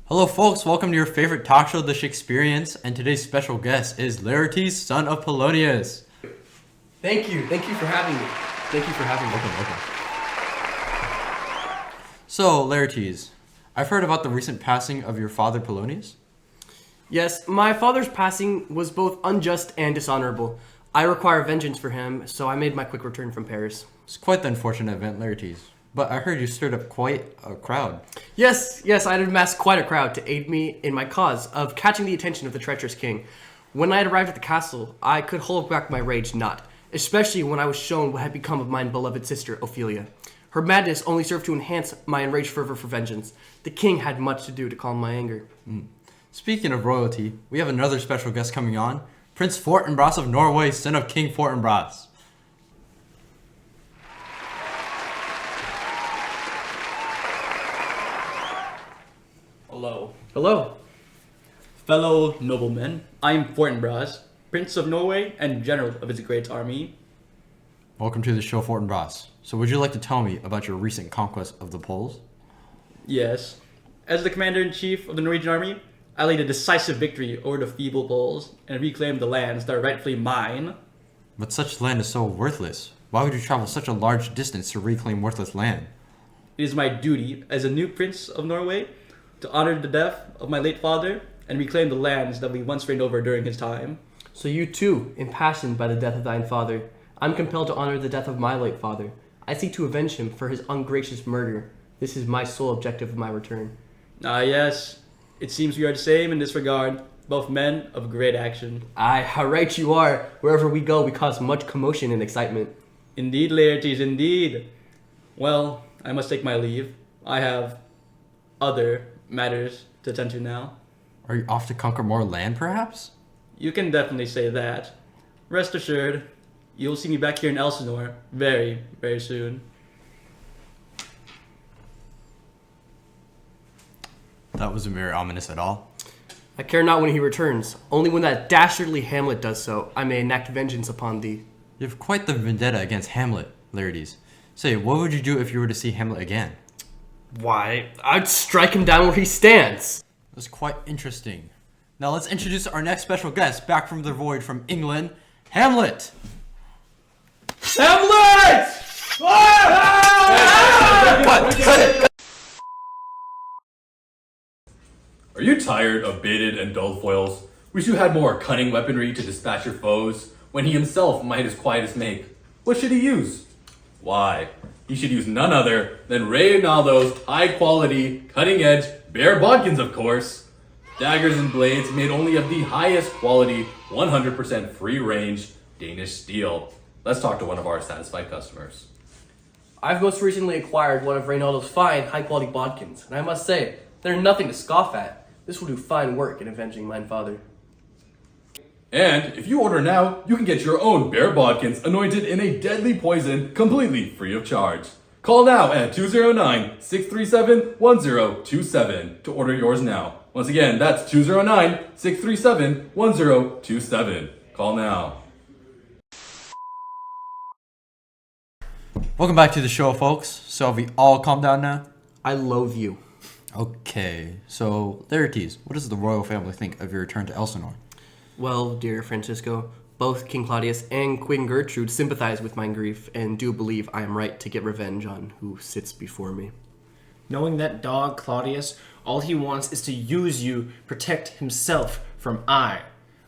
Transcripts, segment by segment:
Hello folks, welcome to your favorite talk show, The Shakesperience, and today's special guest is Laertes, son of Polonius. Thank you for having me. Welcome. So, Laertes, I've heard about the recent passing of your father Polonius. Yes, my father's passing was both unjust and dishonorable. I require vengeance for him, so I made my quick return from Paris. It's quite the unfortunate event, Laertes, but I heard you stirred up quite a crowd. Yes, I had amassed quite a crowd to aid me in my cause of catching the attention of the treacherous king. When I had arrived at the castle, I could hold back my rage not, especially when I was shown what had become of my beloved sister, Ophelia. Her madness only served to enhance my enraged fervor for vengeance. The king had much to do to calm my anger. Speaking of royalty, we have another special guest coming on, Prince Fortinbras of Norway, son of King Fortinbras. Hello. Fellow noblemen, I am Fortinbras, Prince of Norway and General of his great army. Welcome to the show, Fortinbras. So would you like to tell me about your recent conquest of the Poles? Yes, as the Commander-in-Chief of the Norwegian army, I laid a decisive victory over the feeble Poles and reclaimed the lands that are rightfully mine. But such land is so worthless. Why would you travel such a large distance to reclaim worthless land? It is my duty as a new Prince of Norway to honor the death of my late father and reclaim the lands that we once reigned over during his time. So you too, impassioned by the death of thine father, I'm compelled to honor the death of my late father. I seek to avenge him for his ungracious murder. This is my sole objective of my return. Ah yes, it seems we are the same in this regard, both men of great action. Aye, how right you are. Wherever we go, we cause much commotion and excitement. Indeed, Laertes, indeed. Well, I must take my leave. I have other matters to attend to now. Are you off to conquer more land, perhaps? You can definitely say that. Rest assured, you'll see me back here in Elsinore very, very soon. That wasn't very ominous at all. I care not when he returns. Only when that dastardly Hamlet does so, I may enact vengeance upon thee. You have quite the vendetta against Hamlet, Laertes. Say, what would you do if you were to see Hamlet again? Why, I'd strike him down where he stands. That's quite interesting. Now let's introduce our next special guest, back from the void from England, Hamlet! Hamlet! What? Cut it! Are you tired of baited and dull foils? Wish you had more cunning weaponry to dispatch your foes, when he himself might his quietest make? What should he use? Why, he should use none other than Reynaldo's high-quality, cutting-edge bear bodkins, of course. Daggers and blades made only of the highest quality, 100% free-range Danish steel. Let's talk to one of our satisfied customers. I've most recently acquired one of Reynaldo's fine, high-quality bodkins, and I must say, they're nothing to scoff at. This will do fine work in avenging mine father. And if you order now, you can get your own bear bodkins anointed in a deadly poison completely free of charge. Call now at 209-637-1027 to order yours now. Once again, that's 209-637-1027. Call now. Welcome back to the show, folks. So have we all calmed down now? I loathe you. Okay, so Laertes, what does the royal family think of your return to Elsinore? Well, dear Francisco, both King Claudius and Queen Gertrude sympathize with my grief and do believe I am right to get revenge on who sits before me. Knowing that dog Claudius, all he wants is to use you, protect himself from I.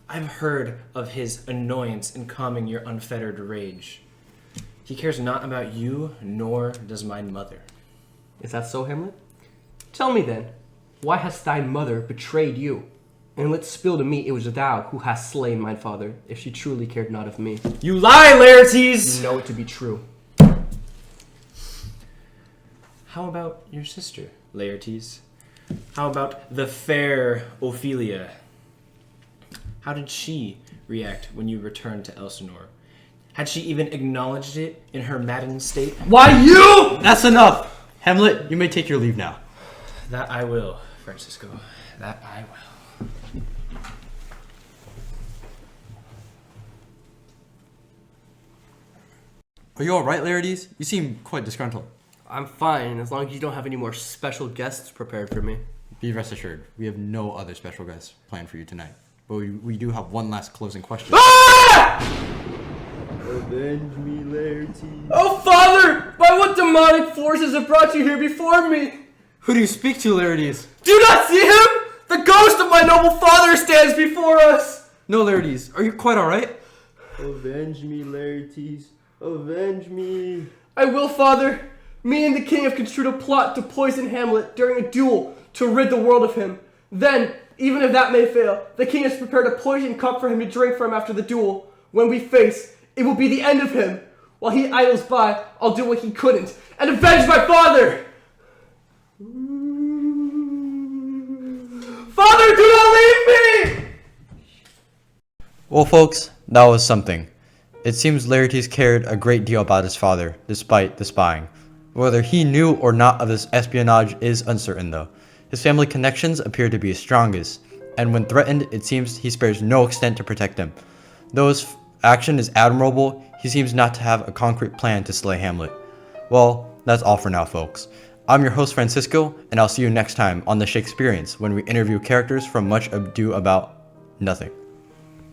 I've heard of his annoyance in calming your unfettered rage. He cares not about you, nor does my mother. Is that so, Hamlet? Tell me then, why hast thy mother betrayed you? And let's spill to me it was thou who hast slain my father, if she truly cared not of me. You lie, Laertes! You know it to be true. How about your sister, Laertes? How about the fair Ophelia? How did she react when you returned to Elsinore? Had she even acknowledged it in her maddened state? Why you? That's enough! Hamlet, you may take your leave now. That I will, Francisco. That I will. Are you alright, Laertes? You seem quite disgruntled. I'm fine, as long as you don't have any more special guests prepared for me. Be rest assured, we have no other special guests planned for you tonight. But we do have one last closing question. Avenge me, Laertes. Oh, Father! By what demonic forces have brought you here before me? Who do you speak to, Laertes? Do you not see him? The ghost of my noble father stands before us! No, Laertes. Are you quite alright? Avenge me, Laertes. Avenge me. I will, Father. Me and the king have construed a plot to poison Hamlet during a duel to rid the world of him. Then, even if that may fail, the king has prepared a poison cup for him to drink from after the duel. When we face, it will be the end of him. While he idles by, I'll do what he couldn't and avenge my father! Father, do not leave me! Well, folks, that was something. It seems Laertes cared a great deal about his father, despite the spying. Whether he knew or not of this espionage is uncertain, though. His family connections appear to be his strongest, and when threatened, it seems he spares no extent to protect him. Though his action is admirable, he seems not to have a concrete plan to slay Hamlet. Well, that's all for now, folks. I'm your host, Francisco, and I'll see you next time on the Shakesperience when we interview characters from Much Ado About Nothing.